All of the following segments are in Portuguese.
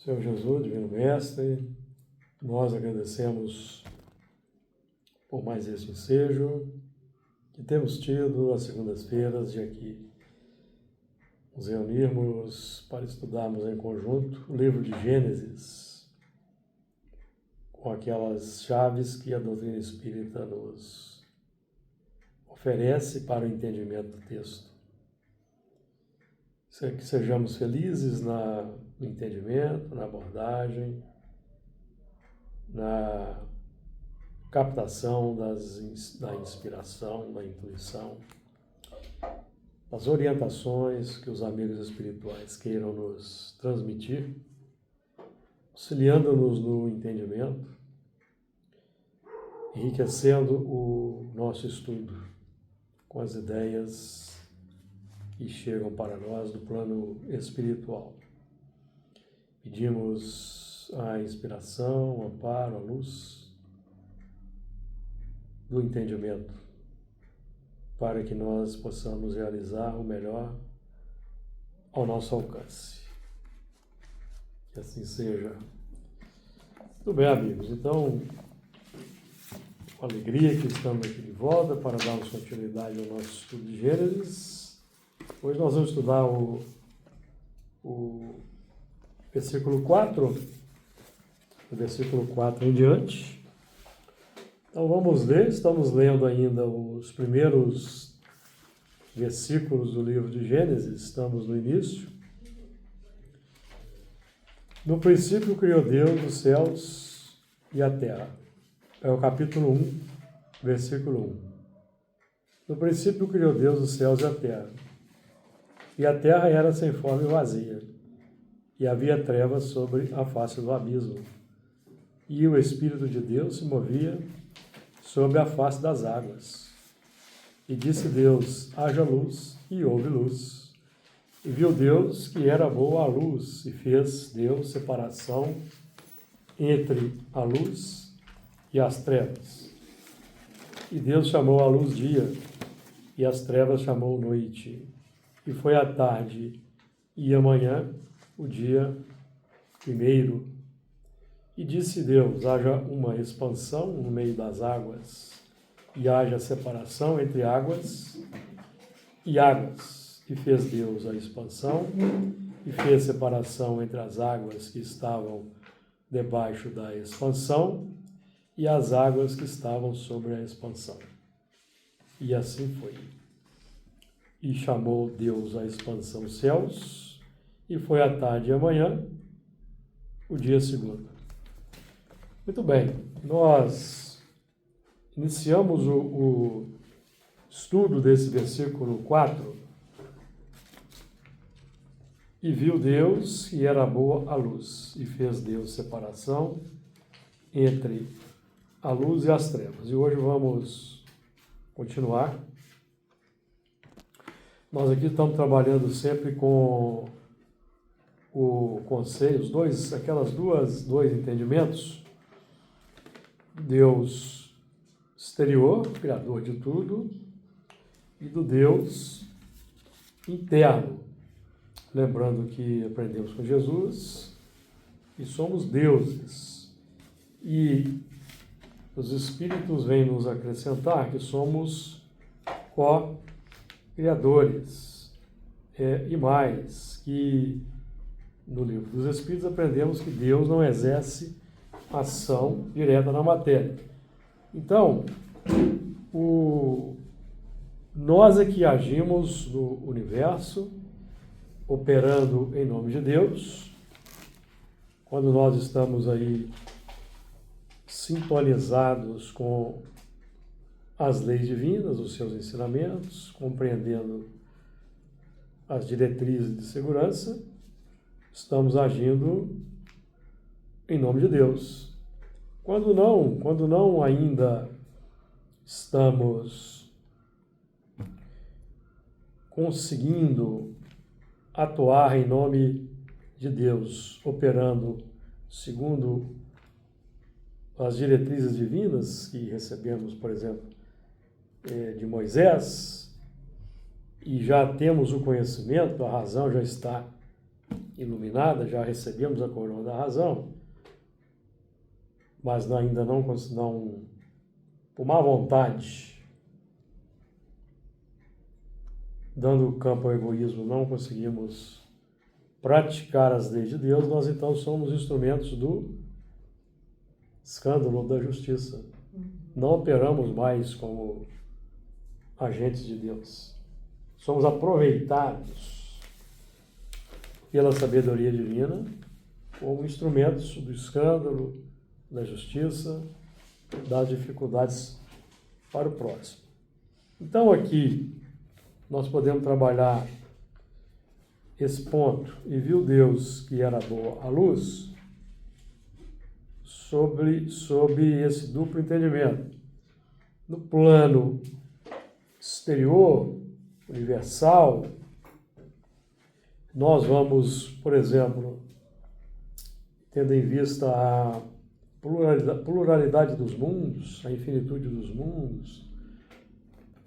Senhor Jesus, Divino Mestre, nós agradecemos por mais este ensejo que temos tido às segundas-feiras de aqui nos reunirmos para estudarmos em conjunto o livro de Gênesis, com aquelas chaves que a doutrina espírita nos oferece para o entendimento do texto. Que sejamos felizes no entendimento, na abordagem, na captação da inspiração, da intuição, das orientações que os amigos espirituais queiram nos transmitir, auxiliando-nos no entendimento, enriquecendo o nosso estudo com as ideias que chegam para nós do plano espiritual. Pedimos a inspiração, o amparo, a luz do entendimento, para que nós possamos realizar o melhor ao nosso alcance. Que assim seja. Tudo bem, amigos. Então, com alegria que estamos aqui de volta para darmos continuidade ao nosso estudo de Gênesis. Hoje nós vamos estudar o versículo 4, do versículo 4 em diante. Então vamos ler, estamos lendo ainda os primeiros versículos do livro de Gênesis, estamos no início. No princípio criou Deus os céus e a terra. É o capítulo 1, versículo 1. No princípio criou Deus os céus e a terra. E a terra era sem forma e vazia, e havia trevas sobre a face do abismo. E o Espírito de Deus se movia sobre a face das águas. E disse Deus, haja luz, e houve luz. E viu Deus que era boa a luz, e fez Deus separação entre a luz e as trevas. E Deus chamou a luz dia, e as trevas chamou noite. E foi a tarde e a manhã, o dia primeiro. E disse Deus, haja uma expansão no meio das águas, e haja separação entre águas e águas. E fez Deus a expansão, e fez separação entre as águas que estavam debaixo da expansão, e as águas que estavam sobre a expansão. E assim foi. E chamou Deus a expansão céus, e foi a tarde e a manhã, o dia segundo. Muito bem, nós iniciamos o estudo desse versículo 4, e viu Deus que era boa a luz, e fez Deus separação entre a luz e as trevas. E hoje vamos continuar. Nós aqui estamos trabalhando sempre com o conceito, dois entendimentos. Deus exterior, criador de tudo, e do Deus interno. Lembrando que aprendemos com Jesus e somos deuses. E os Espíritos vêm nos acrescentar que somos criadores, e mais, que no livro dos Espíritos aprendemos que Deus não exerce ação direta na matéria. Então, nós é que agimos no universo, operando em nome de Deus, quando nós estamos aí sintonizados com as leis divinas, os seus ensinamentos, compreendendo as diretrizes de segurança, estamos agindo em nome de Deus. Quando não ainda estamos conseguindo atuar em nome de Deus, operando segundo as diretrizes divinas que recebemos, por exemplo, de Moisés, e já temos o conhecimento, a razão já está iluminada, já recebemos a coroa da razão, mas ainda não por má vontade, dando campo ao egoísmo, não conseguimos praticar as leis de Deus, nós então somos instrumentos do escândalo da justiça. Não operamos mais como agentes de Deus. Somos aproveitados pela sabedoria divina como instrumentos do escândalo, da justiça, das dificuldades para o próximo. Então aqui nós podemos trabalhar esse ponto e viu Deus que era boa a luz sob esse duplo entendimento. No plano exterior, universal, nós vamos, por exemplo, tendo em vista a pluralidade dos mundos, a infinitude dos mundos,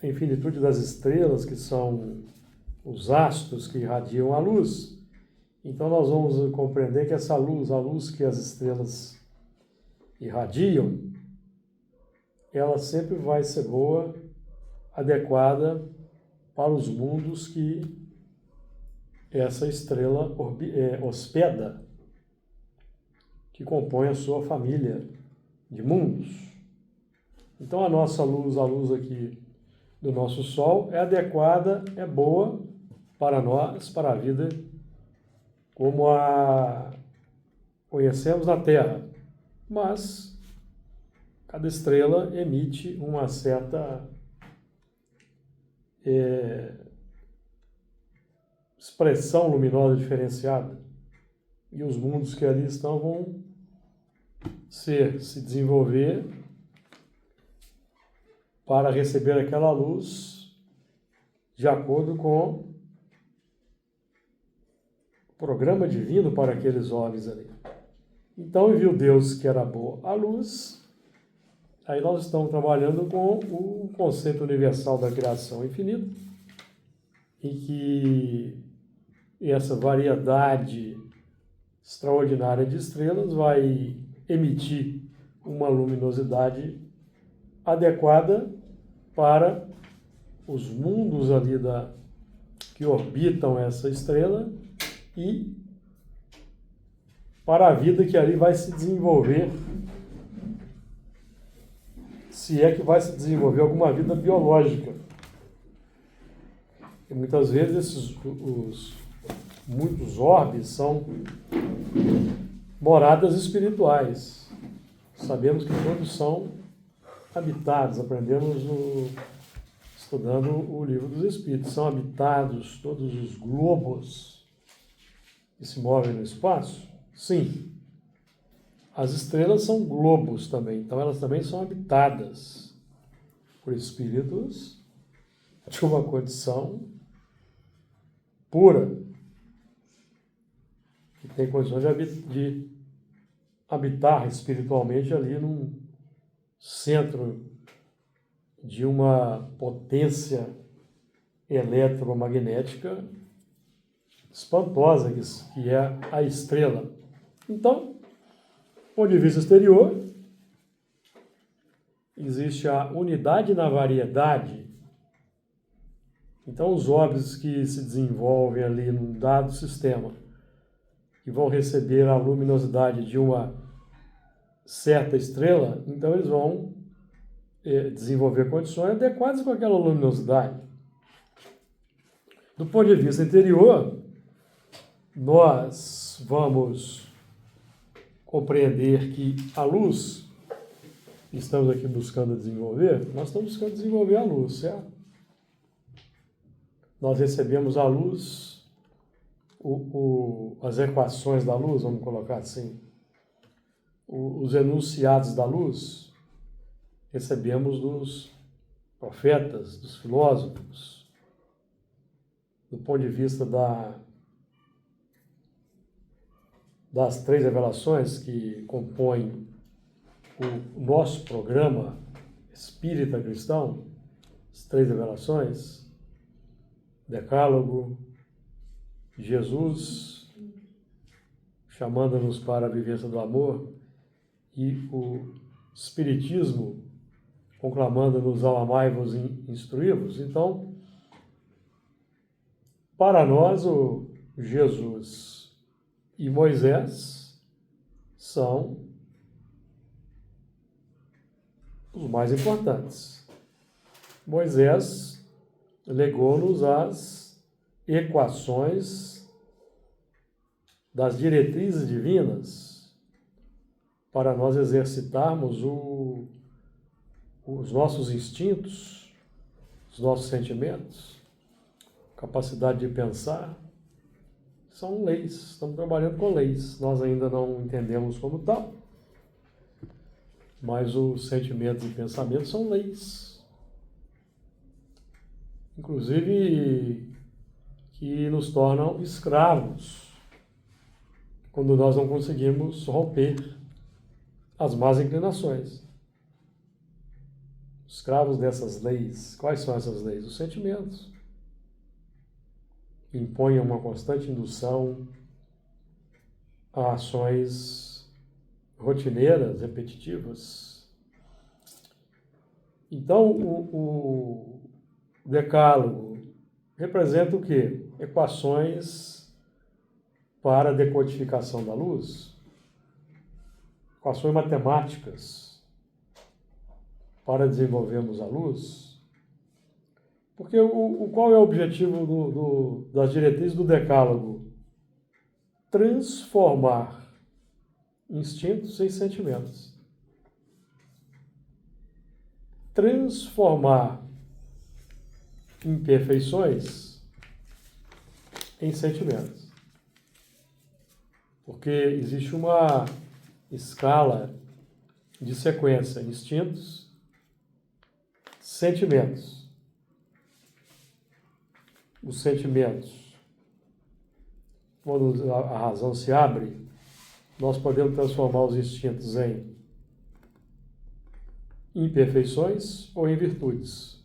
a infinitude das estrelas, que são os astros que irradiam a luz. Então nós vamos compreender que essa luz, a luz que as estrelas irradiam, ela sempre vai ser boa, adequada para os mundos que essa estrela hospeda, que compõe a sua família de mundos. Então a nossa luz, a luz aqui do nosso Sol, é adequada, é boa para nós, para a vida, como a conhecemos na Terra. Mas cada estrela emite uma certa expressão luminosa diferenciada. E os mundos que ali estão vão se desenvolver para receber aquela luz de acordo com o programa divino para aqueles homens ali. Então, viu Deus que era boa a luz. Aí nós estamos trabalhando com o conceito universal da criação infinita, em que essa variedade extraordinária de estrelas vai emitir uma luminosidade adequada para os mundos ali que orbitam essa estrela e para a vida que ali vai se desenvolver, se é que vai se desenvolver alguma vida biológica. E muitas vezes muitos orbes são moradas espirituais. Sabemos que todos são habitados, aprendemos estudando o livro dos Espíritos. São habitados todos os globos que se movem no espaço? Sim. As estrelas são globos também, então elas também são habitadas por espíritos de uma condição pura, que tem condições de habitar espiritualmente ali num centro de uma potência eletromagnética espantosa, que é a estrela. Então, do ponto de vista exterior, existe a unidade na variedade. Então, os orbes que se desenvolvem ali num dado sistema, que vão receber a luminosidade de uma certa estrela, então eles vão desenvolver condições adequadas com aquela luminosidade. Do ponto de vista interior, nós vamos compreender que a luz que estamos aqui buscando desenvolver, nós estamos buscando desenvolver a luz, certo? Nós recebemos a luz, as equações da luz, vamos colocar assim, os enunciados da luz, recebemos dos profetas, dos filósofos, do ponto de vista das três revelações que compõem o nosso programa espírita cristão, as três revelações, Decálogo, Jesus chamando-nos para a vivência do amor, e o Espiritismo conclamando-nos ao amai-vos e instruí-vos. Então, para nós, o Jesus e Moisés são os mais importantes. Moisés legou-nos as equações das diretrizes divinas para nós exercitarmos os nossos instintos, os nossos sentimentos, capacidade de pensar. São leis, estamos trabalhando com leis. Nós ainda não entendemos como tal, mas os sentimentos e pensamentos são leis. Inclusive, que nos tornam escravos quando nós não conseguimos romper as más inclinações. Escravos dessas leis. Quais são essas leis? Os sentimentos. Impõem uma constante indução a ações rotineiras, repetitivas. Então, o decálogo representa o quê? Equações para a decodificação da luz, equações matemáticas para desenvolvermos a luz. Porque qual é o objetivo das diretrizes do decálogo? Transformar instintos em sentimentos. Transformar imperfeições em sentimentos. Porque existe uma escala de sequência: instintos, sentimentos. Os sentimentos, quando a razão se abre, nós podemos transformar os instintos em imperfeições ou em virtudes.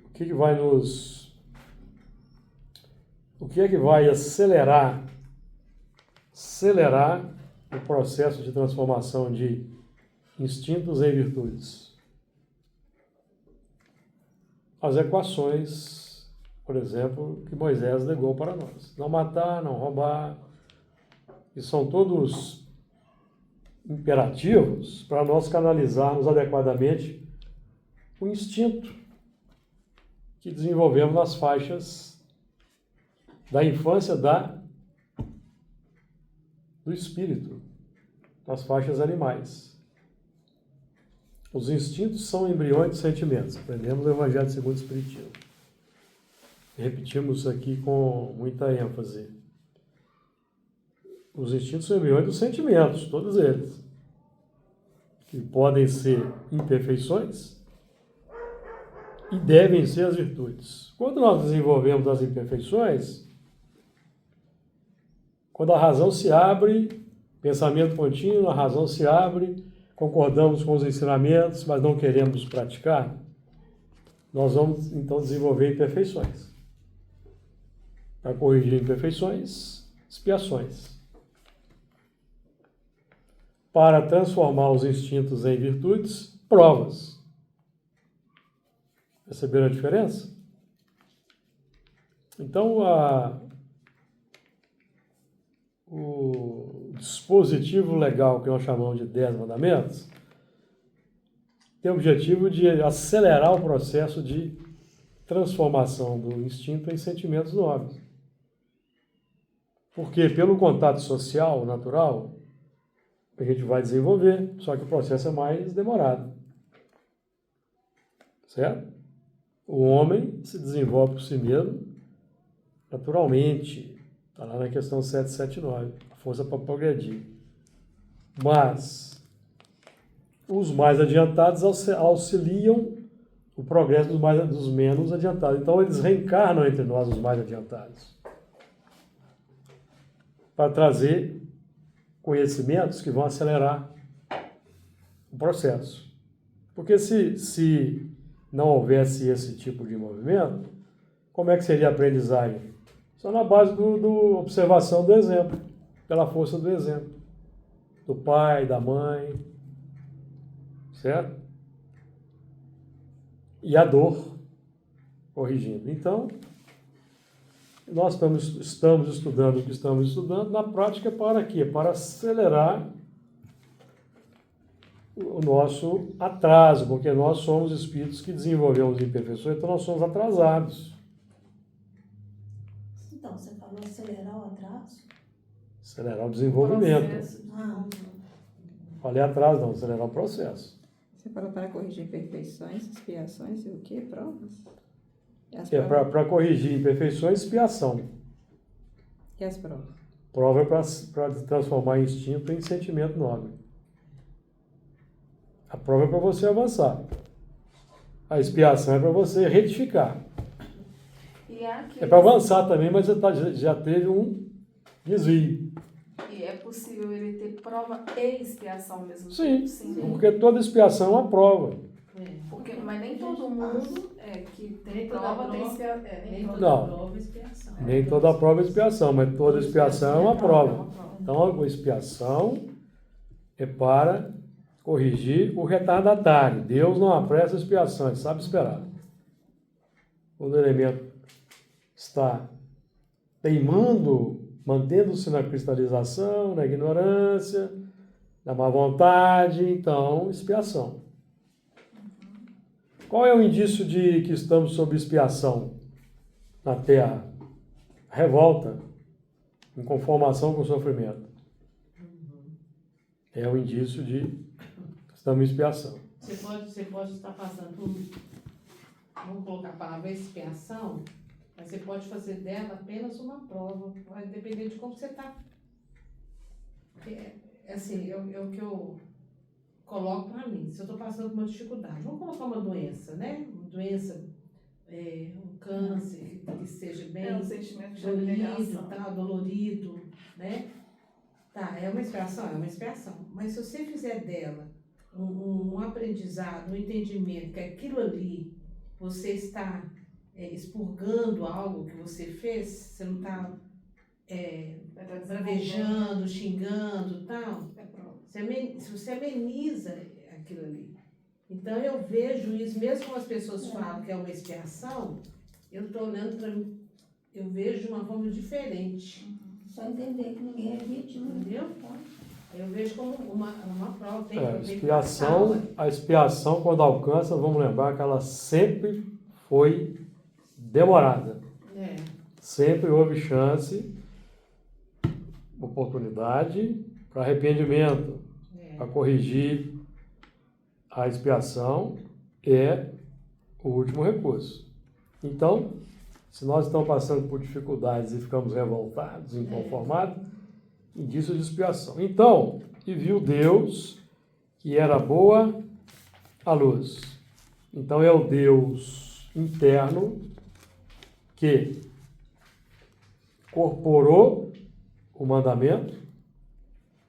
O que é que vai acelerar o processo de transformação de instintos em virtudes? As equações, por exemplo, que Moisés legou para nós. Não matar, não roubar. E são todos imperativos para nós canalizarmos adequadamente o instinto que desenvolvemos nas faixas da infância do espírito, nas faixas animais. Os instintos são embriões de sentimentos. Aprendemos o Evangelho segundo o Espiritismo. Repetimos isso aqui com muita ênfase. Os instintos são embriões dos sentimentos, todos eles, que podem ser imperfeições e devem ser as virtudes. Quando nós desenvolvemos as imperfeições, quando a razão se abre, pensamento contínuo, a razão se abre, concordamos com os ensinamentos, mas não queremos praticar, nós vamos então desenvolver imperfeições. Para corrigir imperfeições, expiações. Para transformar os instintos em virtudes, provas. Perceberam a diferença? Então, o dispositivo legal que nós chamamos de 10 mandamentos tem o objetivo de acelerar o processo de transformação do instinto em sentimentos nobres. Porque pelo contato social natural, a gente vai desenvolver, só que o processo é mais demorado. Certo? O homem se desenvolve por si mesmo naturalmente. Está lá na questão 779, a força para progredir. Mas os mais adiantados auxiliam o progresso dos menos adiantados. Então, eles reencarnam entre nós, os mais adiantados, para trazer conhecimentos que vão acelerar o processo. Porque se não houvesse esse tipo de movimento, Como é que seria a aprendizagem? Só na base do observação do exemplo, pela força do exemplo. Do pai, da mãe, certo? E a dor corrigindo. Então, nós estamos estudando o que estamos estudando, na prática para quê? Para acelerar o nosso atraso, porque nós somos espíritos que desenvolvemos imperfeições, então nós somos atrasados. Então, você falou acelerar o atraso? Acelerar o desenvolvimento. Processo. Falei atraso, não, acelerar o processo. Você falou para corrigir imperfeições, expiações e o quê? Provas? E as É provas? para corrigir imperfeições, expiação. E as provas? Prova é para transformar instinto em sentimento nobre. A prova é para você avançar. A expiação é para você retificar. E aqui, É para avançar também, mas já teve um desvio. e é possível ele ter prova e expiação ao mesmo Sim, tempo? Sim. porque toda expiação é uma prova. Porque, mas nem todo mundo que tem Nem toda prova tem prova- expiação. Nem toda Não. prova é expiação. Nem toda prova é expiação, mas toda expiação é uma prova. Então, a expiação é para corrigir o retardatário. Deus não apressa a expiação, ele sabe esperar. Quando o elemento está teimando, mantendo-se na cristalização, na ignorância, na má vontade, então, expiação. Qual é o indício de que estamos sob expiação na Terra? Revolta, inconformação com o sofrimento. É o indício de que estamos em expiação. Você pode estar passando por, vamos colocar a palavra expiação, mas você pode fazer dela apenas uma prova. Vai depender de como você está. Assim, é o que eu coloco para mim. Se eu estou passando por uma dificuldade, vamos colocar uma doença, né? Uma doença, um câncer, que seja bem É um sentimento de dolorido, abnegação. dolorido, né? Tá, é uma expiação? É uma expiação. Mas se você fizer dela um aprendizado, um entendimento que aquilo ali você está expurgando algo que você fez, você não está bravejando, xingando e tal, se você ameniza aquilo ali. Então eu vejo isso, mesmo quando as pessoas falam que é uma expiação, eu estou olhando para mim, eu vejo de uma forma diferente. Só entender que ninguém é vítima. Entendeu? Eu vejo como uma prova. Tem A que expiação, a expiação, quando alcança, vamos lembrar que ela sempre foi demorada. Sempre houve chance, oportunidade para arrependimento, para corrigir. A expiação é o último recurso. Então, se nós estamos passando por dificuldades e ficamos revoltados, inconformados, indício de expiação. Então, e viu Deus que era boa a luz. Então, é o Deus interno que incorporou o mandamento,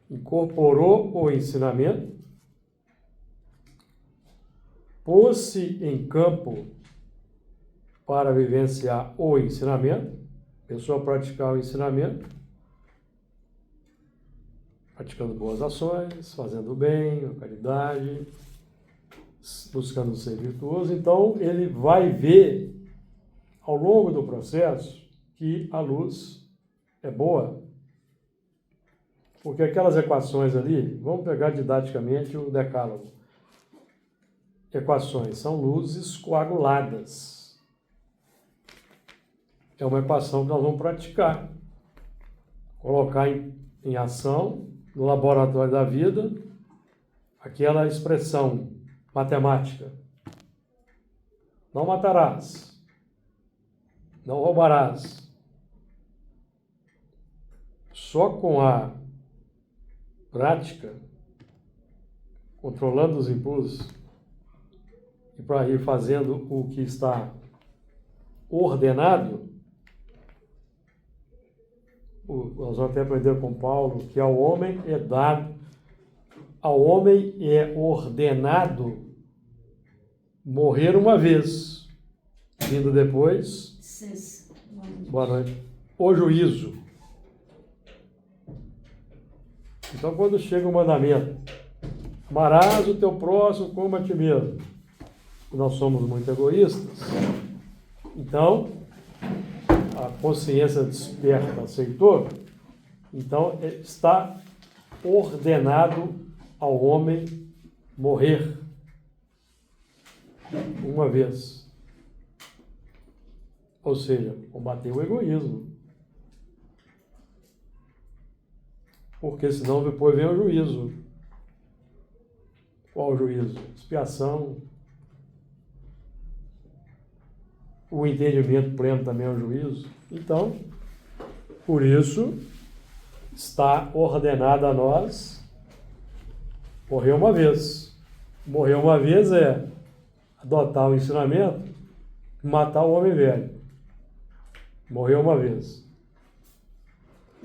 incorporou o ensinamento, pôs-se em campo para vivenciar o ensinamento, pessoa praticar o ensinamento, praticando boas ações, fazendo o bem, a caridade, buscando ser virtuoso. Então, ele vai ver, ao longo do processo, que a luz é boa. Porque aquelas equações ali, vamos pegar didaticamente o decálogo. Equações são luzes coaguladas. É uma equação que nós vamos praticar. Colocar em ação, no laboratório da vida, aquela expressão matemática. Não matarás. Não roubarás. Só com a prática, controlando os impulsos, e para ir fazendo o que está ordenado, nós vamos até aprender com Paulo que ao homem é dado, ao homem é ordenado morrer uma vez, vindo depois licença. Boa noite. O juízo. Então, quando chega o mandamento, amarás o teu próximo como a ti mesmo. Nós somos muito egoístas. Então, a consciência desperta aceitou. Então, está ordenado ao homem morrer uma vez. Ou seja, combater o egoísmo. Porque senão depois vem o juízo. Qual o juízo? Expiação. O entendimento pleno também é o juízo. Então, por isso, está ordenado a nós morrer uma vez. Morrer uma vez é adotar o ensinamento e matar o homem velho. Morreu uma vez.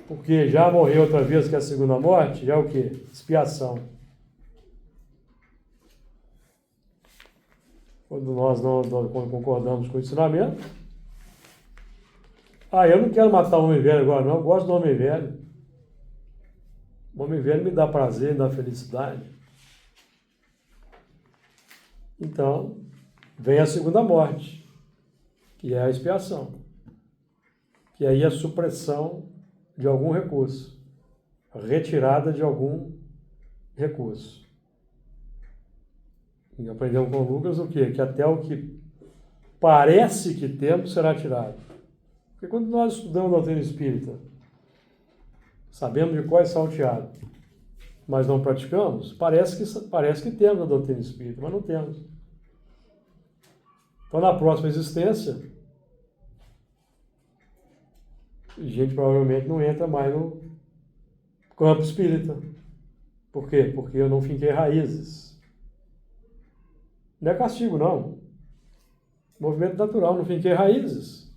Porque já morreu outra vez, que é a segunda morte, já é o quê? Expiação. Quando nós não concordamos com o ensinamento, eu não quero matar o homem velho agora não, eu gosto do homem velho. O homem velho me dá prazer, me dá felicidade. Então, vem a segunda morte, que é a expiação. Que aí é a supressão de algum recurso, a retirada de algum recurso. E aprendemos com o Lucas o quê? Que até o que parece que temos será tirado. Porque quando nós estudamos a doutrina espírita, sabemos de qual é salteado, mas não praticamos, parece que temos a doutrina espírita, mas não temos. Então, na próxima existência, a gente provavelmente não entra mais no campo espírita. Por quê? Porque eu não finquei raízes. Não é castigo, não. Movimento natural, não finquei raízes.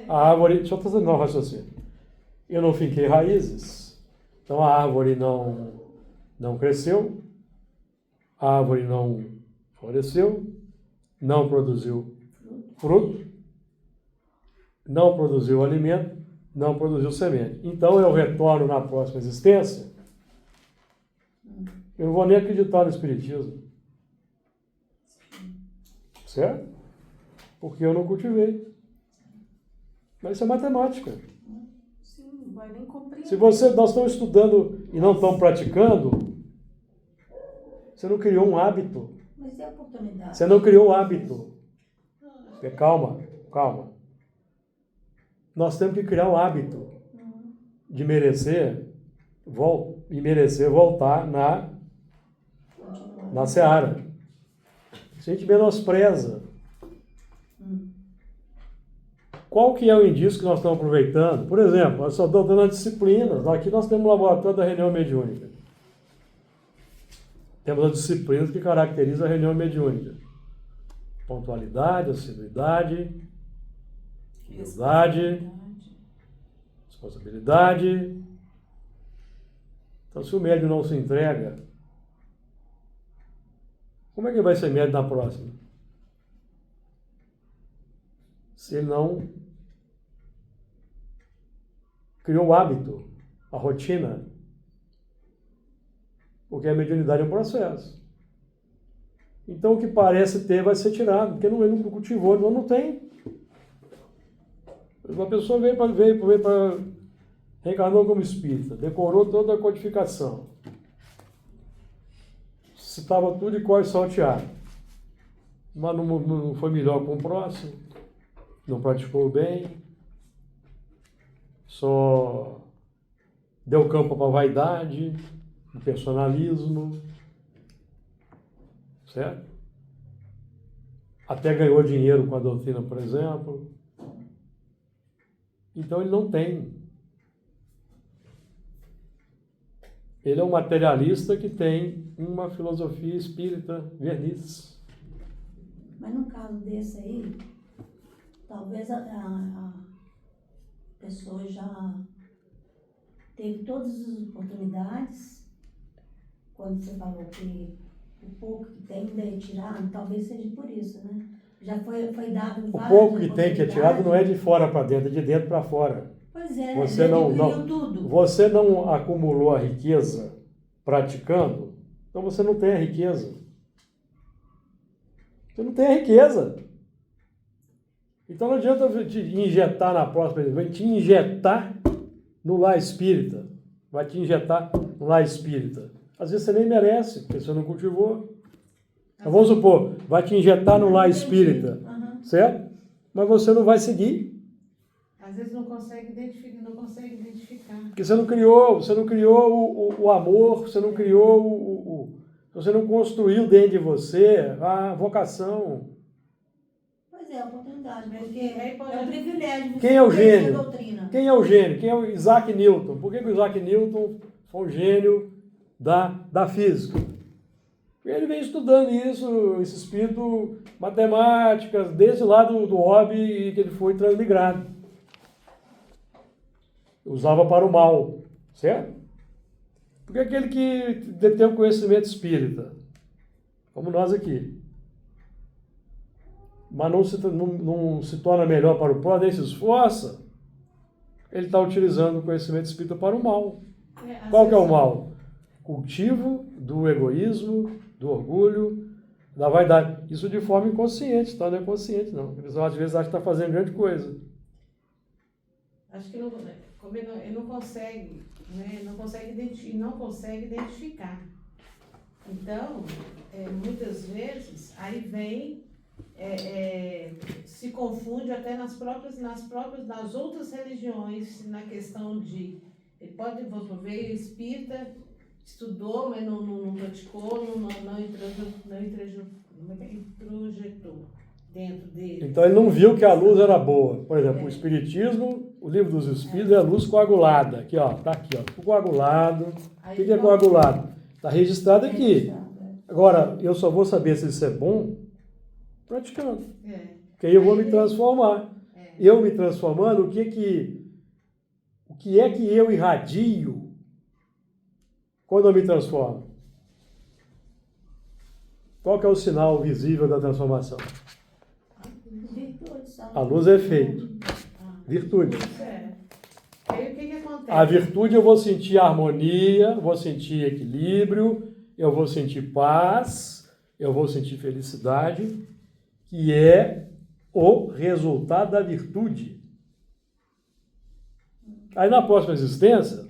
A árvore, deixa eu terminar o raciocínio. Eu não finquei raízes. Então a árvore não cresceu, a árvore não floresceu, não produziu fruto, não produziu alimento, não produziu semente. Então eu retorno na próxima existência, eu não vou nem acreditar no Espiritismo. Certo? Porque eu não cultivei. Mas isso é matemática. Sim, não vai nem compreender. Se nós estamos estudando e não estamos praticando, você não criou um hábito. Mas é oportunidade. Você não criou um hábito. Calma. Nós temos que criar um hábito de merecer voltar na seara. Se a gente menospreza, qual que é o indício que nós estamos aproveitando? Por exemplo, nós só estamos dando as disciplinas. Aqui nós temos o laboratório da reunião mediúnica. Temos as disciplinas que caracterizam a reunião mediúnica. Pontualidade, assiduidade, humildade, responsabilidade. Então, se o médium não se entrega, como é que vai ser médium na próxima? Se ele não criou o hábito, a rotina, porque a mediunidade é um processo. Então, o que parece ter vai ser tirado, porque ele não cultivou, não tem. Uma pessoa veio para reencarnou como espírita, decorou toda a codificação, citava tudo e quase salteado, mas não foi melhor com o próximo, não praticou bem, só deu campo para vaidade, personalismo, certo? Até ganhou dinheiro com a doutrina, por exemplo. Então ele não tem. Ele é um materialista que tem uma filosofia espírita verniz. Mas no caso desse aí, talvez a pessoa já teve todas as oportunidades. Quando você falou que o pouco que tem ainda é tirado, talvez seja por isso, né? Já foi dado O várias pouco que tem que é tirado não é de oportunidades. fora para dentro, é de dentro para fora. Pois é, Você ele não, adquiriu tudo. você não acumulou a riqueza praticando, então você não tem a riqueza. Você não tem a riqueza. Então não adianta eu te injetar na próxima, vai te injetar no lar espírita. Vai te injetar no lar espírita. Às vezes você nem merece, porque você não cultivou. Então, vamos supor, vai te injetar no lar espírita, Aham. certo? Mas você não vai seguir. Às vezes não consegue identificar. Porque você não criou o amor, você não criou você não construiu dentro de você a vocação. Pois é, a oportunidade, Mas porque aí pode- é um privilégio você Quem é o conhecer a gênio? doutrina. Quem é o gênio? Quem é o Isaac Newton? Por que o Isaac Newton foi um gênio da física? Ele vem estudando isso, esse espírito, matemáticas, desde lá do hobby que ele foi transmigrado. Usava para o mal, certo? Porque aquele que detém o conhecimento espírita, como nós aqui, mas não se torna melhor para o próximo, nem se esforça, ele está utilizando o conhecimento espírita para o mal. Às Qual que é o vezes- mal? Cultivo do egoísmo, do orgulho, da vaidade. Isso de forma inconsciente, tá? Não é consciente, não. A pessoa às vezes acha que está fazendo grande coisa. Acho que não, como ele não consegue, né? Não consegue identificar. Então, muitas vezes, aí vem, se confunde até nas outras religiões, na questão de, ele pode ver espírita, estudou, mas não praticou, não introjetou dentro dele. Então ele não viu que a luz era boa. Por exemplo, o Espiritismo, o livro dos Espíritos é a luz coagulada. Aqui, ó, tá aqui, ó. Coagulado. O que é coagulado? Está registrado aqui. Agora, eu só vou saber se isso é bom praticando. Porque aí eu vou me transformar. Eu me transformando, o que é que eu irradio quando eu me transformo? Qual que é o sinal visível da transformação? Virtude, sabe? A luz é efeito. Virtude. Aí o que acontece? A virtude eu vou sentir harmonia, vou sentir equilíbrio, eu vou sentir paz, eu vou sentir felicidade, que é o resultado da virtude. Aí na próxima existência,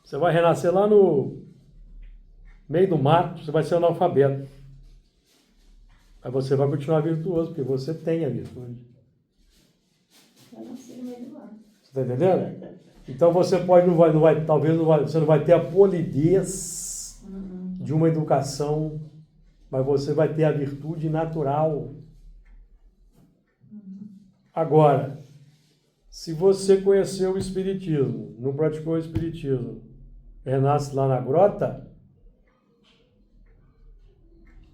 você vai renascer lá no meio do mato, você vai ser analfabeto. Aí você vai continuar virtuoso, porque você tem a virtude. Eu não sei no meio do mar. Você está entendendo? Então você você não vai ter a polidez de uma educação, mas você vai ter a virtude natural. Agora, se você conheceu o Espiritismo, não praticou o Espiritismo, renasce lá na grota,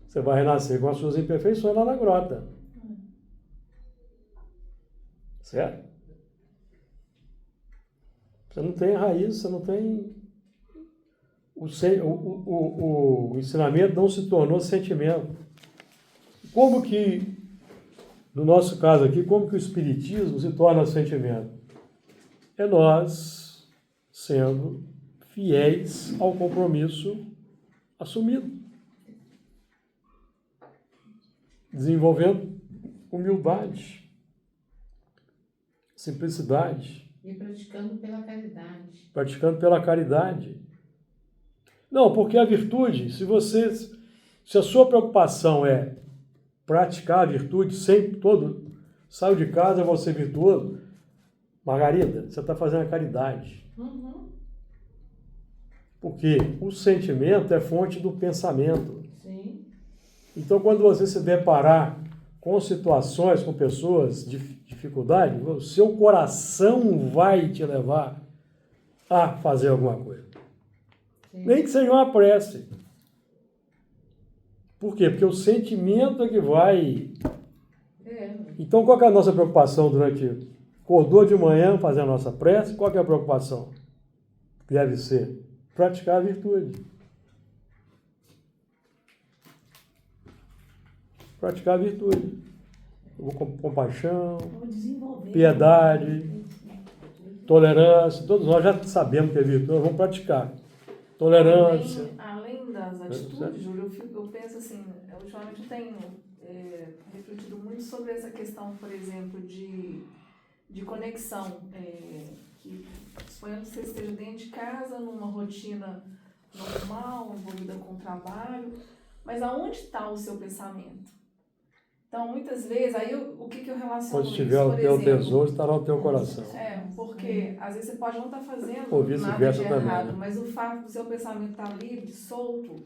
você vai renascer com as suas imperfeições lá na grota. Certo? Você não tem raiz, você não tem... O ensinamento não se tornou sentimento. Como que, no nosso caso aqui, como que o Espiritismo se torna sentimento? É nós sendo fiéis ao compromisso assumido. Desenvolvendo humildade, simplicidade. E praticando pela caridade. Praticando pela caridade. Não, porque a virtude, se a sua preocupação é praticar a virtude sempre, saio de casa, eu vou ser virtuoso, Margarida, você está fazendo a caridade. Porque o sentimento é fonte do pensamento. Sim. Então, quando você se deparar com situações, com pessoas de dificuldade, o seu coração vai te levar a fazer alguma coisa. Sim. Nem que seja uma prece. Por quê? Porque o sentimento é que vai... Então, qual que é a nossa preocupação durante... Acordou de manhã fazer a nossa prece, qual que é a preocupação? Deve ser praticar a virtude. Praticar a virtude. Compaixão, Vamos desenvolver. piedade, tolerância. Todos nós já sabemos que é virtude, nós vamos praticar. Tolerância. Além das Certo. atitudes, Júlio, eu penso assim, ultimamente eu tenho refletido muito sobre essa questão, por exemplo, de conexão. Que suponhamos que você esteja dentro de casa, numa rotina normal, envolvida com o trabalho, mas aonde está o seu pensamento? Então, muitas vezes, aí o que eu relaciono Quando isso, estiver o por teu exemplo, tesouro, estará o teu coração. porque às vezes você pode não estar fazendo Ou nada vice-versa de também, errado, né? mas o fato do seu pensamento estar livre, solto,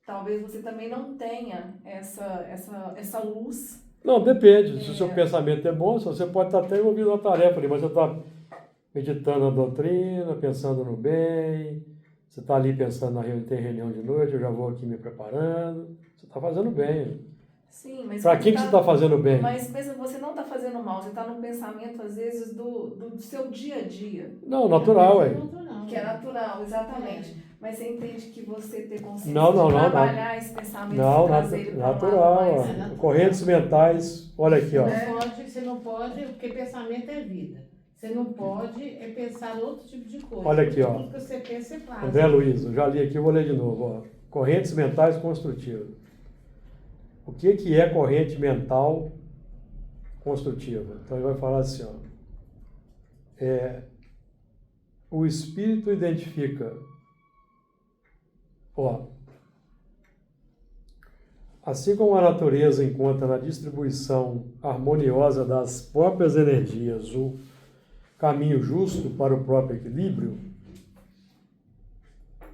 talvez você também não tenha essa luz. Não, depende. Se o seu pensamento é bom, você pode estar até envolvido na tarefa ali, mas você está meditando a doutrina, pensando no bem, você está ali pensando tem reunião de noite, eu já vou aqui me preparando. Você está fazendo bem. Sim, mas Para quem que você está fazendo bem? Mas você não está fazendo mal, você está no pensamento, às vezes, do seu dia a dia. Não, natural, É é. natural. Que é natural, exatamente. Mas você entende que você ter consciência Não, de não, trabalhar esse pensamento, Não, trazer ele para um natural. lado Ó. mais... Correntes mentais, olha aqui, ó. Você não pode, porque pensamento é vida. Você não pode pensar outro tipo de coisa. Olha aqui, ó. Tudo que você pensa é plástico. André Luiz, eu já li aqui, eu vou ler de novo. Ó. Correntes mentais construtivas. O que é corrente mental construtiva? Então ele vai falar assim, ó. O espírito identifica, assim como a natureza encontra na distribuição harmoniosa das próprias energias o caminho justo para o próprio equilíbrio,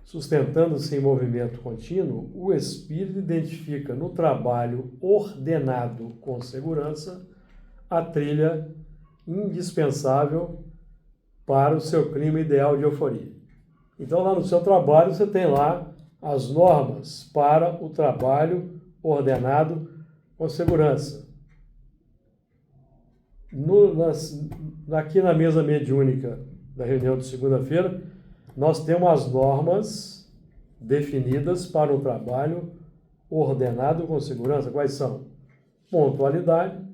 sustentando-se em movimento contínuo, o espírito identifica no trabalho ordenado com segurança a trilha indispensável para o seu clima ideal de euforia. Então, lá no seu trabalho, você tem lá as normas para o trabalho ordenado com segurança. Aqui na mesa mediúnica da reunião de segunda-feira, nós temos as normas definidas para o trabalho ordenado com segurança. Quais são? Pontualidade,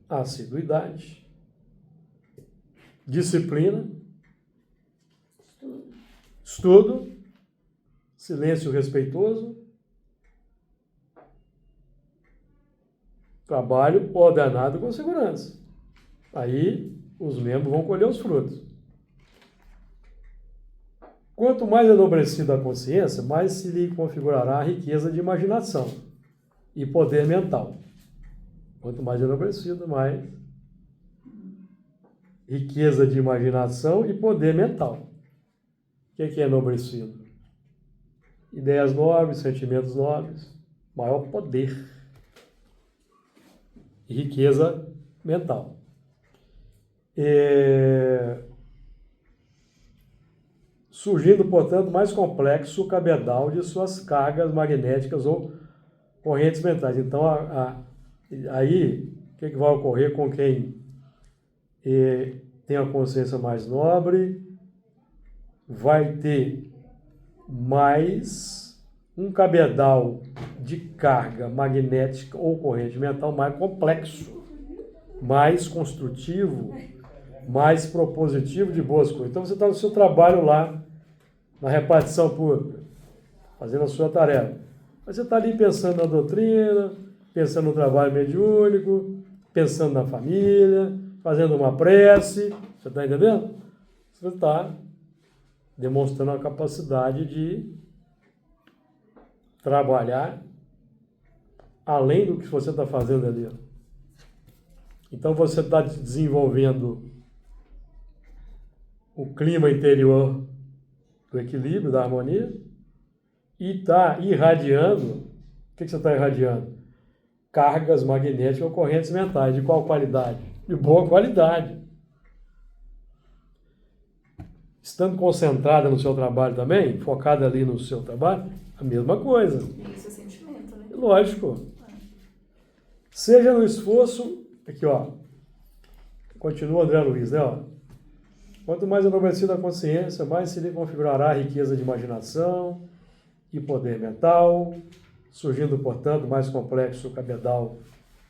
assiduidade, disciplina, estudo, silêncio respeitoso, trabalho ordenado com segurança. Aí os membros vão colher os frutos. Quanto mais enobrecida a consciência, mais se lhe configurará a riqueza de imaginação e poder mental. Quanto mais enobrecida, mais riqueza de imaginação e poder mental. O que é enobrecido? Ideias nobres, sentimentos nobres, maior poder e riqueza mental. Surgindo, portanto, mais complexo o cabedal de suas cargas magnéticas ou correntes mentais. Então, aí, o que vai ocorrer com quem tem a consciência mais nobre? Vai ter mais um cabedal de carga magnética ou corrente mental mais complexo, mais construtivo, mais propositivo de boas coisas. Então, você está no seu trabalho lá, na repartição pública, fazendo a sua tarefa. Mas você está ali pensando na doutrina, pensando no trabalho mediúnico, pensando na família, fazendo uma prece. Você está entendendo? Você está demonstrando a capacidade de trabalhar além do que você está fazendo ali. Então você está desenvolvendo o clima interior do equilíbrio, da harmonia, e está irradiando. O que você está irradiando? Cargas magnéticas ou correntes mentais. De qual qualidade? De boa qualidade. Estando concentrada no seu trabalho também, focada ali no seu trabalho, a mesma coisa. Isso é sentimento, né? Lógico. Seja no esforço, aqui ó, continua André Luiz, né ó. Quanto mais enobrecida a consciência, mais se lhe configurará a riqueza de imaginação e poder mental, surgindo, portanto, mais complexo cabedal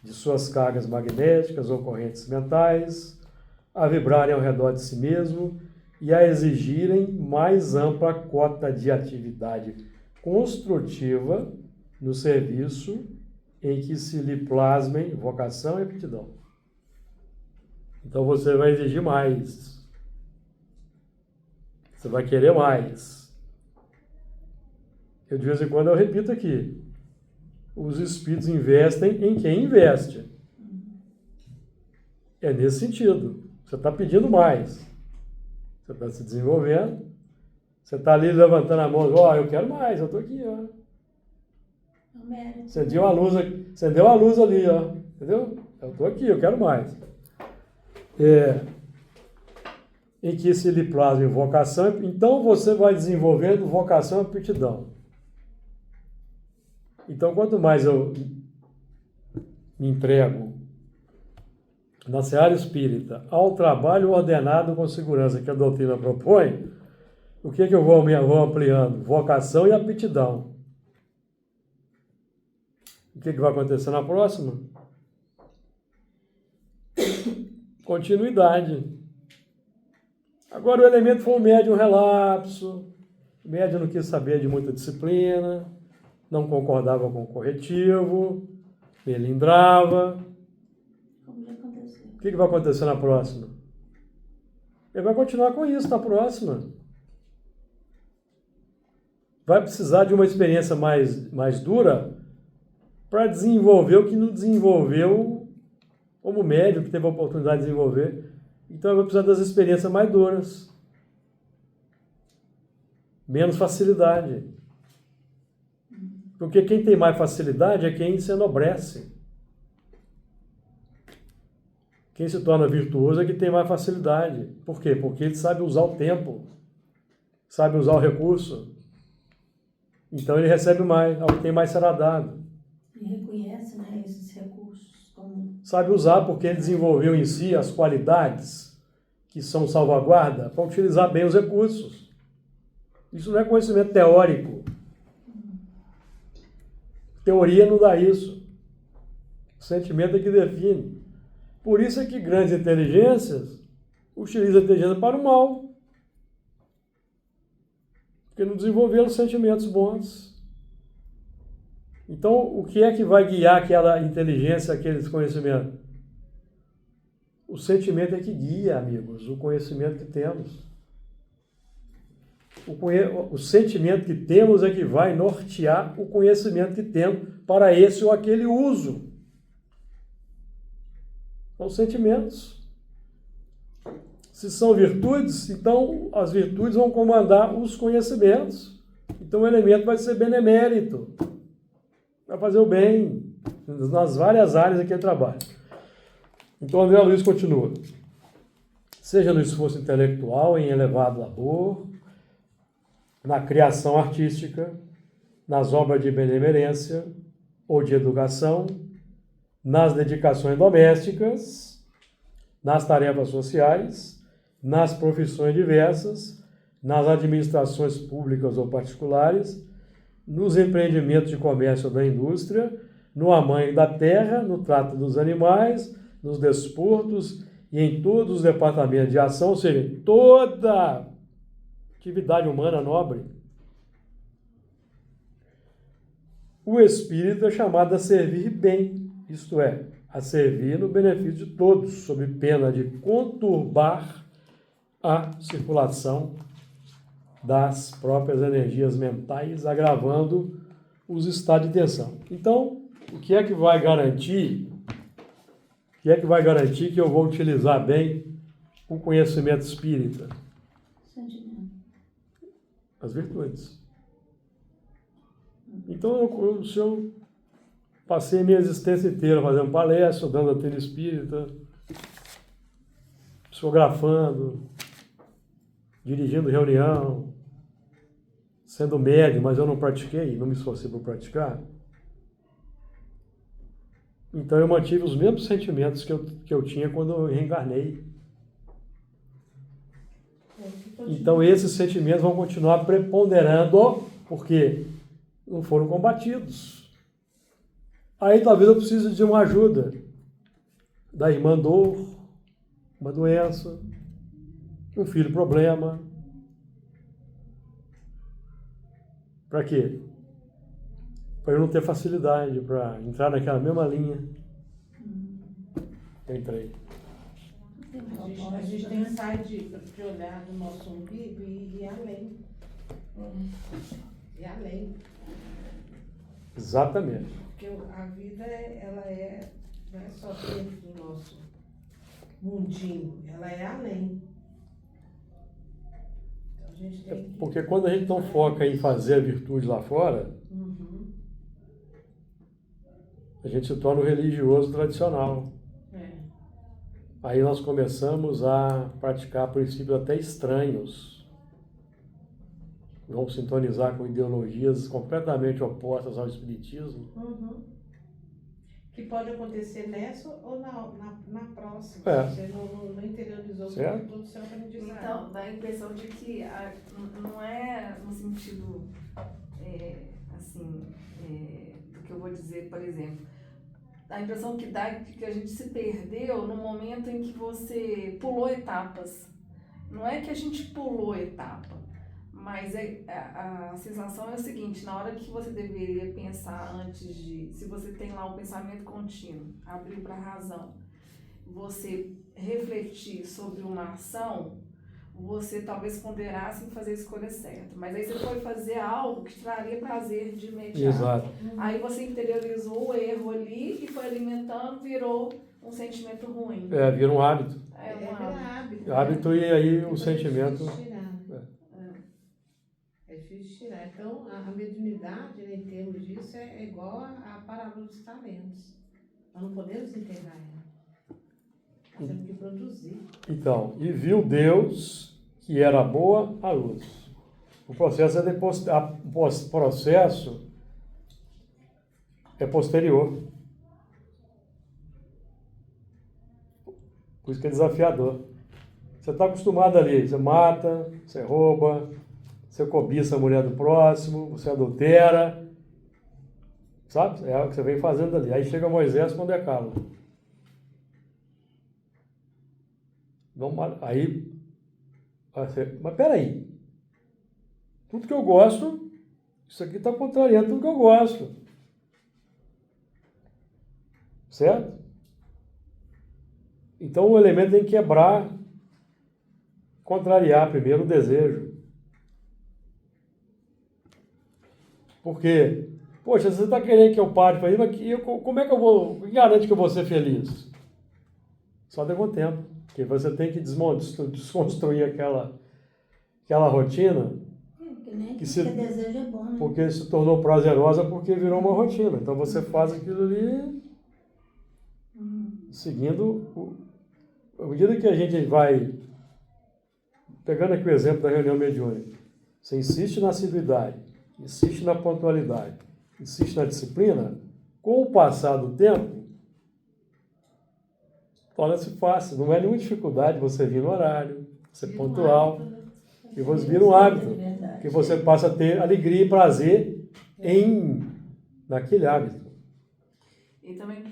de suas cargas magnéticas ou correntes mentais, a vibrarem ao redor de si mesmo e a exigirem mais ampla cota de atividade construtiva no serviço em que se lhe plasmem vocação e aptidão. Então você vai exigir mais. Você vai querer mais. Eu de vez em quando eu repito aqui. Os espíritos investem em quem investe. É nesse sentido. Você está pedindo mais. Você está se desenvolvendo. Você está ali levantando a mão. Ó, eu quero mais, eu estou aqui, ó. Acendeu a luz ali, ó. Entendeu? Eu estou aqui, eu quero mais. Em que se lhe plasma vocação, então você vai desenvolvendo vocação e aptidão. Então, quanto mais eu me entrego na seara espírita ao trabalho ordenado com segurança que a doutrina propõe, o que eu vou ampliando? Vocação e aptidão. O que vai acontecer na próxima? Continuidade. Agora o elemento foi o médium relapso, o médium não quis saber de muita disciplina, não concordava com o corretivo, melindrava. Como já aconteceu. O que vai acontecer na próxima? Ele vai continuar com isso na próxima. Vai precisar de uma experiência mais dura para desenvolver o que não desenvolveu como médium, que teve a oportunidade de desenvolver. Então ele vai precisar das experiências mais duras. Menos facilidade. Porque quem tem mais facilidade é quem se enobrece. Quem se torna virtuoso é que tem mais facilidade. Por quê? Porque ele sabe usar o tempo, sabe usar o recurso. Então ele recebe mais, ao que tem mais será dado. E reconhece, né, esses recursos como... Sabe usar porque ele desenvolveu em si as qualidades que são salvaguarda para utilizar bem os recursos. Isso não é conhecimento teórico. Teoria não dá isso. O sentimento é que define. Por isso é que grandes inteligências utilizam a inteligência para o mal. Porque não desenvolveram sentimentos bons. Então, o que é que vai guiar aquela inteligência, aqueles conhecimentos? O sentimento é que guia, amigos, o conhecimento que temos. O sentimento que temos é que vai nortear o conhecimento que temos para esse ou aquele uso. São sentimentos. Se são virtudes, então as virtudes vão comandar os conhecimentos. Então o elemento vai ser benemérito. Vai fazer o bem nas várias áreas que ele trabalha. Então André Luiz continua. Seja no esforço intelectual, em elevado labor, na criação artística, nas obras de benemerência ou de educação, nas dedicações domésticas, nas tarefas sociais, nas profissões diversas, nas administrações públicas ou particulares, nos empreendimentos de comércio ou da indústria, no amanho da terra, no trato dos animais, nos desportos e em todos os departamentos de ação, ou seja, toda atividade humana nobre. O espírito é chamado a servir bem, isto é, a servir no benefício de todos, sob pena de conturbar a circulação das próprias energias mentais, agravando os estados de tensão. Então, o que é que vai garantir? O que é que vai garantir que eu vou utilizar bem o conhecimento espírita? Sentimento. As virtudes. Então, se eu passei a minha existência inteira fazendo palestra, dando a telha espírita, psicografando, dirigindo reunião, sendo médium, mas eu não pratiquei, não me esforcei por praticar. Então eu mantive os mesmos sentimentos que eu tinha quando eu reencarnei. Então esses sentimentos vão continuar preponderando, porque não foram combatidos. Aí talvez eu precise de uma ajuda da irmã dor, uma doença, um filho problema. Para quê? Para eu não ter facilidade para entrar naquela mesma linha. Eu entrei. A gente tem que sair de olhar do nosso umbigo e ir além. E além. Exatamente. Porque a vida, não é só dentro do nosso mundinho, ela é além. Então a gente tem que... Porque quando a gente não foca em fazer a virtude lá fora, Uhum. a gente se torna um religioso tradicional. É. Aí nós começamos a praticar princípios até estranhos. Vamos sintonizar com ideologias completamente opostas ao espiritismo. Uhum. Que pode acontecer nessa ou na próxima. É. Você não interiorizou Certo. todo o seu aprendizado. Então, dá a impressão de que não é no sentido, do que eu vou dizer, por exemplo. Dá a impressão que dá de que a gente se perdeu no momento em que você pulou etapas. Não é que a gente pulou etapa, mas a sensação é o seguinte: na hora que você deveria pensar antes de, se você tem lá o pensamento contínuo, abrir para a razão, você refletir sobre uma ação, você talvez ponderasse em fazer a escolha certa. Mas aí você foi fazer algo que traria prazer de imediato. Exato. Aí você interiorizou o erro ali e foi alimentando, virou um sentimento ruim. Vira um hábito. É um virar hábito. Hábito e aí o Depois sentimento. É difícil tirar. É difícil tirar. Então, a mediunidade, né, em termos disso, é igual a parábola dos talentos. Nós não podemos enterrar ela. Nós temos que produzir. Então, e viu Deus que era boa a luz. O processo é posterior. Por isso que é desafiador. Você está acostumado ali, você mata, você rouba, você cobiça a mulher do próximo, você adultera, sabe? É o que você vem fazendo ali. Aí chega Moisés com o decálogo. Aí, mas peraí, tudo que eu gosto, isso aqui está contrariando tudo que eu gosto. Certo? Então o elemento tem que quebrar, contrariar primeiro o desejo. Porque, poxa, você está querendo que eu pare para ir, mas como é que eu vou, que garante que eu vou ser feliz? Só deu um tempo. Porque você tem que desconstruir aquela rotina Que desejo é bom, né? porque se tornou prazerosa porque virou uma rotina. Então você faz aquilo ali seguindo à medida que a gente vai pegando aqui o exemplo da reunião mediúnica, você insiste na assiduidade, insiste na pontualidade, insiste na disciplina, com o passar do tempo torna-se fácil, não é nenhuma dificuldade você vir no horário, ser pontual, e você vira um hábito, que você passa a ter alegria e prazer naquele hábito. E também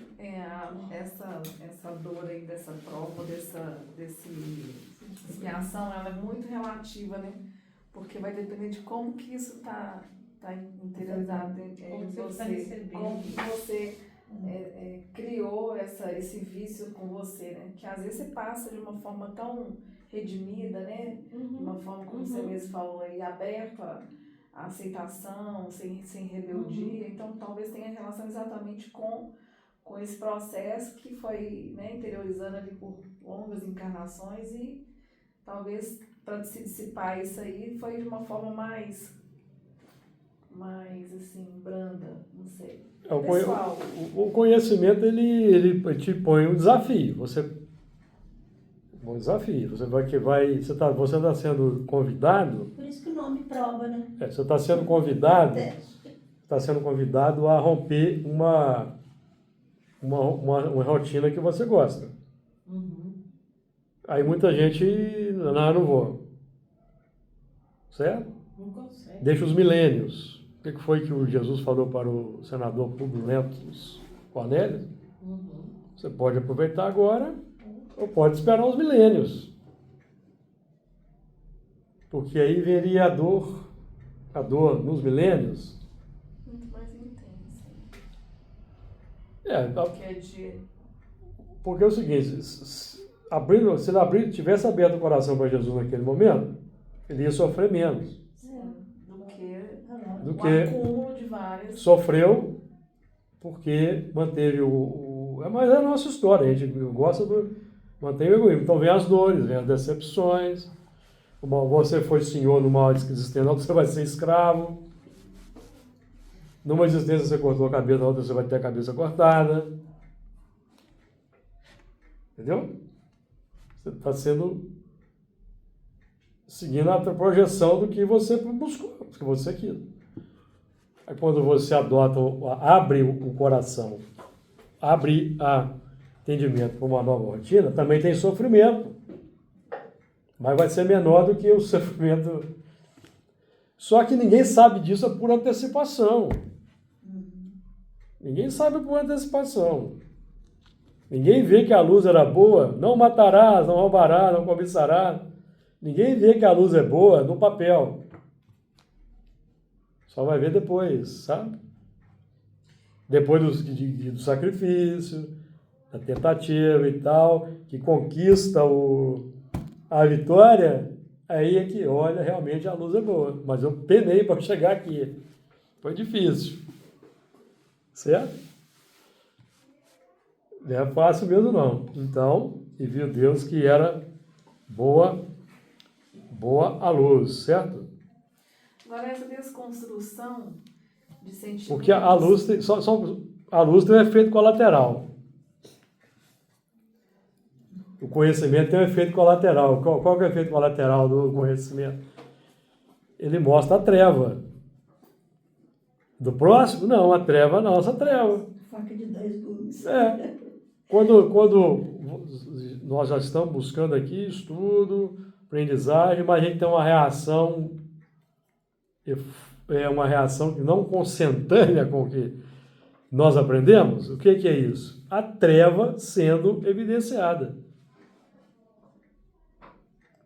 essa dor aí dessa prova, dessa expiação, ela é muito relativa, né? Porque vai depender de como que isso está interiorizado em você, como que você criou esse vício com você, né? Que às vezes você passa de uma forma tão redimida, né? De uma forma, como você mesmo falou aí, aberta à aceitação, sem rebeldia. Então, talvez tenha relação exatamente com esse processo que foi, né, interiorizando ali por longas encarnações e talvez para se dissipar isso aí foi de uma forma mais assim, branda, não sei. Pessoal. O conhecimento, ele te põe um desafio. Um desafio. Você está sendo convidado. Por isso que o nome prova, né? Você está sendo convidado a romper uma rotina que você gosta. Aí muita gente, não vou. Certo? Não consegue. Deixa os milênios. O que foi que o Jesus falou para o senador Publio Lentulus? Cornélio, Uhum. você pode aproveitar agora ou pode esperar uns milênios. Porque aí viria a dor nos milênios. Muito mais intensa. É, Que é de... porque é o seguinte, se ele tivesse aberto o coração para Jesus naquele momento, ele ia sofrer menos. Do Do que que o acúmulo de várias... sofreu porque manteve mas é a nossa história, a gente gosta do... mantém o egoísmo. Então vem as dores, vem as decepções. Você foi senhor numa existência, na outra você vai ser escravo. Numa existência você cortou a cabeça, na outra você vai ter a cabeça cortada. Entendeu? Você está seguindo a projeção do que você buscou, do que você quis. Aí quando você abre o coração, abre entendimento para uma nova rotina, também tem sofrimento. Mas vai ser menor do que o sofrimento. Só que ninguém sabe disso por antecipação. Ninguém sabe por antecipação. Ninguém vê que a luz era boa. Não matarás, não roubarás, não cobiçarás. Ninguém vê que a luz é boa no papel. Só vai ver depois, sabe? Depois do sacrifício, da tentativa e tal, que conquista a vitória, aí é que, olha, realmente a luz é boa. Mas eu penei para chegar aqui. Foi difícil. Certo? Não é fácil mesmo, não. Então, e viu Deus que era boa a luz, certo? Agora, essa desconstrução de sentimentos... Porque a luz tem, a luz tem um efeito colateral. O conhecimento tem um efeito colateral. Qual que é o efeito colateral do conhecimento? Ele mostra a treva. Do próximo? Não, a treva, a nossa treva. Faca de 10 gumes. É. Quando nós já estamos buscando aqui estudo, aprendizagem, mas a gente tem uma reação que não consentânea com o que nós aprendemos. O que é isso? A treva sendo evidenciada.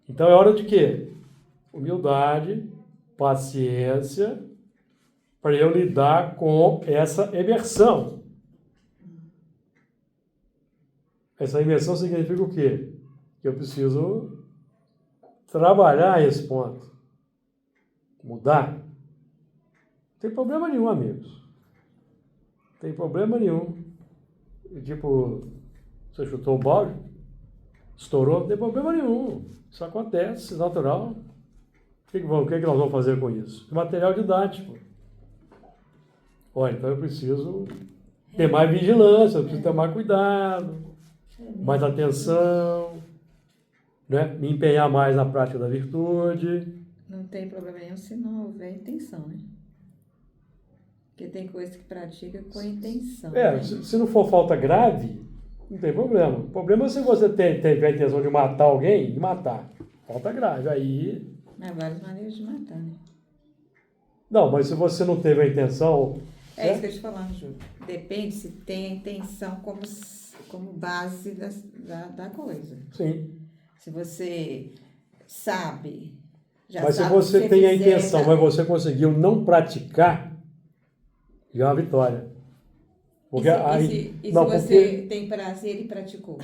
Então é hora de quê? Humildade, paciência, para eu lidar com essa imersão. Essa imersão significa o quê? Que eu preciso trabalhar esse ponto. Mudar. Não tem problema nenhum, amigos. Não tem problema nenhum. Tipo, você chutou o balde, estourou, não tem problema nenhum. Isso acontece, natural. O que nós vamos fazer com isso? Material didático. Olha, então eu preciso ter mais vigilância, eu preciso ter mais cuidado, mais atenção, né? Me empenhar mais na prática da virtude. Não tem problema nenhum se não houver intenção, né? Porque tem coisa que pratica com intenção. Né? Se não for falta grave, não tem problema. O problema é se você tiver a intenção de matar alguém, de matar. Falta grave. Aí. Há várias maneiras de matar, né? Não, mas se você não teve a intenção. É isso que eu estou falando, Júlio. Depende se tem a intenção como base da coisa. Sim. Se você sabe. Mas se você tem a intenção, mas você conseguiu não praticar, já é uma vitória. Porque se você tem prazer e praticou?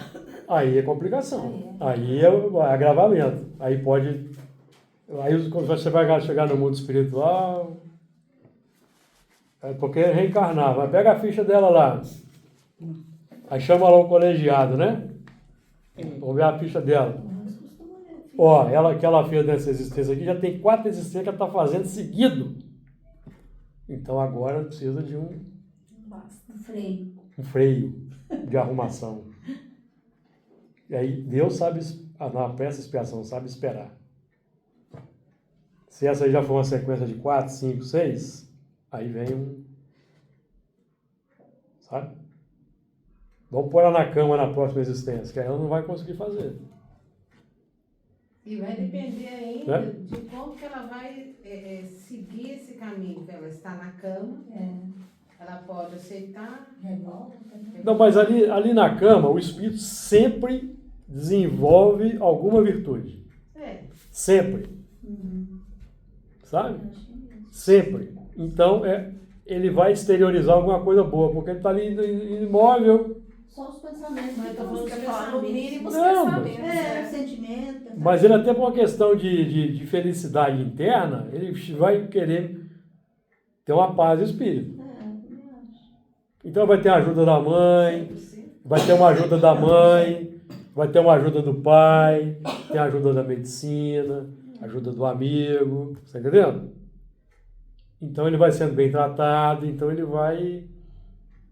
Aí é complicação. Aí é agravamento. Aí quando você vai chegar no mundo espiritual, porque é reencarnar, mas pega a ficha dela lá. Aí chama lá o colegiado, né? Vamos ver a ficha dela. Ó, que ela fez nessa existência aqui, já tem 4 existências que ela está fazendo seguido. Então agora precisa de um freio de arrumação. E aí Deus sabe, na peça expiação, sabe esperar. Se essa aí já for uma sequência de 4, 5, 6, aí vem sabe? Vamos pôr ela na cama na próxima existência, que aí ela não vai conseguir fazer. E vai depender ainda de como que ela vai seguir esse caminho, que ela está na cama. Ela pode aceitar. Revolta, né? Não, mas ali na cama, o espírito sempre desenvolve alguma virtude. É. Sempre. Sabe? Eu acho que é isso. Sempre. Então, ele vai exteriorizar alguma coisa boa, porque ele está ali imóvel. Só os pensamentos. Mas eu tô falando Quer de falar, no pensamentos. mínimo, os Não, pensamentos. É, né? sentimento. Mas ele até por uma questão de felicidade interna, ele vai querer ter uma paz de espírito. É, eu também acho. Então vai ter a ajuda da mãe, 100%. vai ter uma ajuda da mãe, vai ter uma ajuda do pai, tem a ajuda da medicina, ajuda do amigo, tá entendendo? Então ele vai sendo bem tratado, então ele vai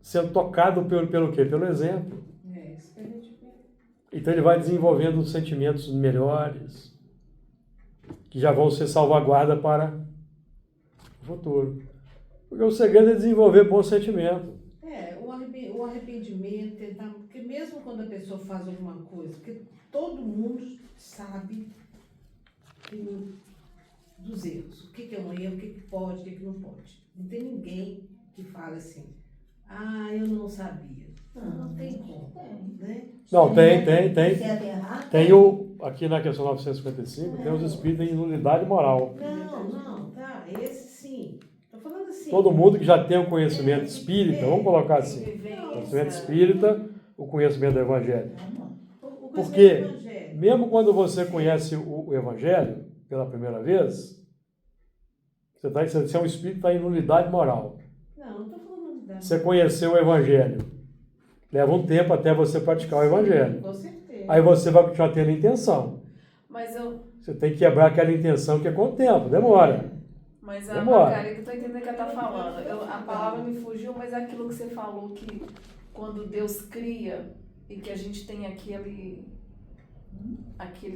sendo tocado pelo quê? Pelo exemplo. É, isso que a gente vê. Então ele vai desenvolvendo sentimentos melhores, que já vão ser salvaguarda para o futuro. Porque o segredo é desenvolver bom sentimento. É, o arrependimento, tentar, porque mesmo quando a pessoa faz alguma coisa, porque todo mundo sabe dos erros, o que é um erro, o que pode, o que não pode. Não tem ninguém que fala assim, eu não sabia. Não tem como, Tem. né? Não, tem. Se é errado, Tem aqui na questão 955, tem os espíritos em nulidade moral. Não, tá, esse sim. Tô falando assim. Todo mundo que já tem um conhecimento espírita, vamos colocar assim, Vivência. conhecimento espírita, o conhecimento do Evangelho. O Porque conhecimento do Evangelho. mesmo quando você conhece o Evangelho pela primeira vez, você é um espírito que está em nulidade moral. Não tô falando da. Você conheceu o Evangelho. Leva um tempo até você praticar o Evangelho. Com certeza. Aí você vai continuar tendo intenção. Mas eu. Você tem que quebrar aquela intenção que é com o tempo, demora. Mas a Demora. Margarida, eu tô entendendo o que ela tá falando. A palavra me fugiu, mas é aquilo que você falou que quando Deus cria e que a gente tem aquele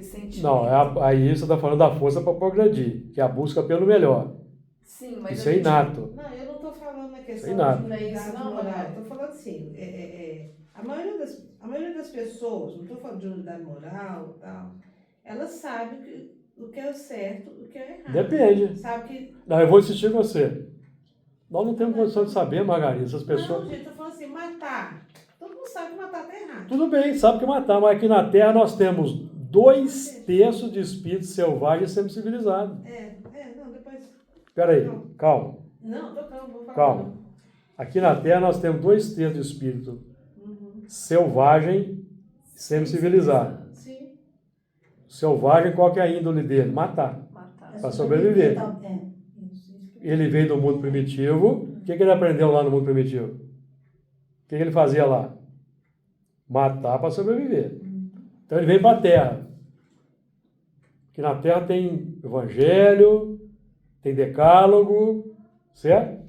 sentimento. Não, aí você está falando da força para progredir, que é a busca pelo melhor. Sim, mas Isso a é gente- inato. Não, eu não estou falando na questão Sem nada. de Não é isso, unidade não, moral. Maria? Estou falando assim, a maioria das pessoas, não estou falando de unidade moral e tal, elas sabem o que é o certo, o que é o errado. Depende. Sabe que. Não, eu vou insistir com você. Nós não temos condição de saber, Margarida, essas Não, pessoas... gente, estou falando assim, matar. Todo mundo sabe que matar está errado. Tudo bem, sabe que matar, mas aqui na Terra nós temos 2/3 de espíritos selvagens sendo civilizados. Não, depois. Espera aí, calma, Não, calma, vou falar. calma. Aqui na Terra nós temos 2/3 de espírito selvagem sendo civilizado. Sim. Selvagem, qual que é a índole dele? Matar. Matar. Para sobreviver. Isso. Ele veio do mundo primitivo. O que ele aprendeu lá no mundo primitivo? O que ele fazia lá? Matar para sobreviver. Então ele veio para a Terra. Que na Terra tem Evangelho, tem Decálogo, certo?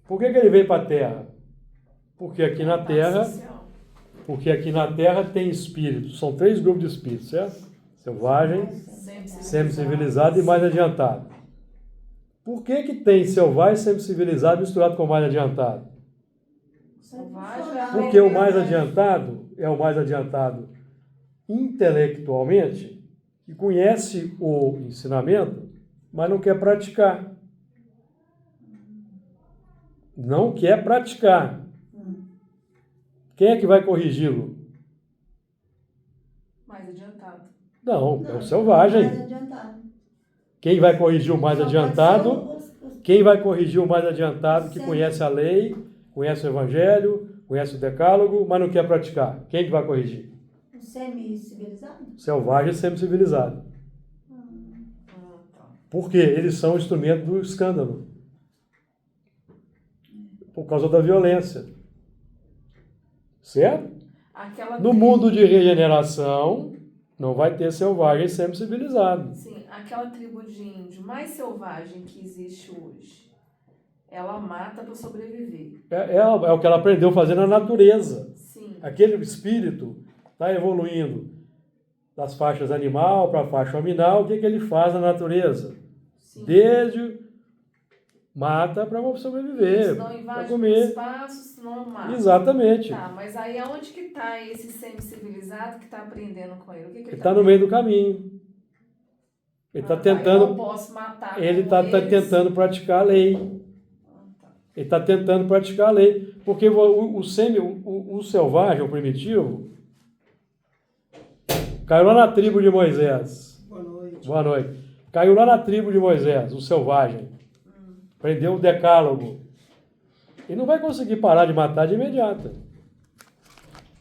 Por que ele veio para a Terra? Porque aqui na Terra, tem espíritos. São 3 grupos de espíritos, certo? Selvagem, semi-civilizado e mais adiantado. Por que tem selvagem, semi-civilizado misturado com mais adiantado? Porque o mais adiantado é o mais adiantado intelectualmente, que conhece o ensinamento, mas não quer praticar. Não quer praticar. Quem é que vai corrigi-lo? Mais adiantado. Não, é o selvagem. Mais adiantado. Quem vai corrigir o mais Só pode adiantado? ser os- Quem vai corrigir o mais adiantado que Sim. conhece a lei, conhece o Evangelho, conhece o Decálogo, mas não quer praticar? Quem que vai corrigir? os semi-civilizados? Selvagem e semi-civilizado. Tá. Por quê? Eles são instrumento do escândalo. Por causa da violência. Certo? Aquela No mundo de regeneração, não vai ter selvagem semi-civilizado. Sim, aquela tribo de índio mais selvagem que existe hoje, ela mata para sobreviver. É o que ela aprendeu a fazer na natureza. Sim. Aquele espírito está evoluindo das faixas animal para a faixa hominal. O que ele faz na natureza? Sim. Desde mata para sobreviver, Senão para invade o comer. espaço, senão mata. Exatamente. Tá, mas aí aonde que está esse semi-civilizado que está aprendendo com ele? O que Ele ele está no meio do caminho. Ele está Eu não tentando, posso matar ele como está eles. tentando praticar a lei. Tá. Ele está tentando praticar a lei. Porque o selvagem, o primitivo, caiu lá na tribo de Moisés. Boa noite. Boa noite. Caiu lá na tribo de Moisés, o selvagem. Prendeu o decálogo. E não vai conseguir parar de matar de imediato.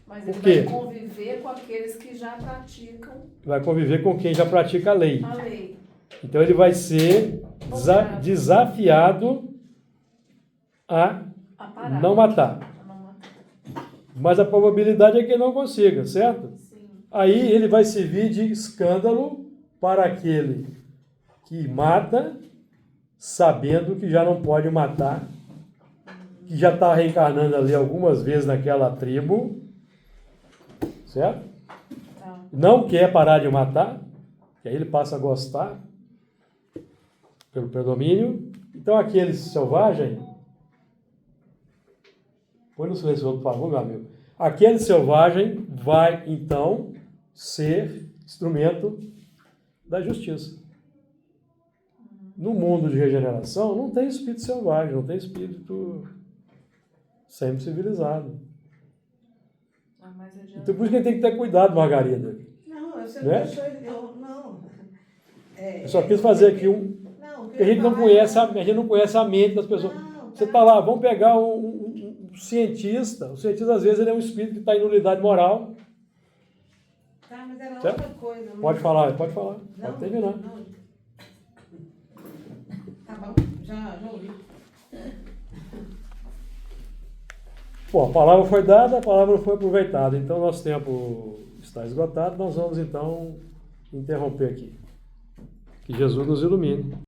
Mas Por ele quê? vai conviver com aqueles que já praticam Vai conviver com quem já pratica a lei. a lei. Então ele vai ser desafiado a A parar. não matar. A não matar. Mas a probabilidade é que ele não consiga, certo? Sim. Aí ele vai servir de escândalo para aquele que mata, sabendo que já não pode matar, que já está reencarnando ali algumas vezes naquela tribo, certo? Tá. Não quer parar de matar, que aí ele passa a gostar pelo predomínio. Então aquele selvagem, põe no silencioso, por favor, meu amigo. Aquele selvagem vai, então, ser instrumento da justiça. No mundo de regeneração, não tem espírito selvagem, não tem espírito sempre civilizado. Ah, mais adiante. Então, por isso que a gente tem que ter cuidado, Margarida. Não, você Né? não deixou ele. Não. Eu só quis fazer aqui Não, porque a gente não conhece a mente das pessoas. Você está lá, vamos pegar um cientista. O cientista, às vezes, ele é um espírito que está em nulidade moral. Tá, mas era Certo? outra coisa. Pode falar, pode Não, terminar. não. Tá bom, já ouvi. Bom, a palavra foi dada, a palavra foi aproveitada. Então, nosso tempo está esgotado. Nós vamos, então, interromper aqui. Que Jesus nos ilumine.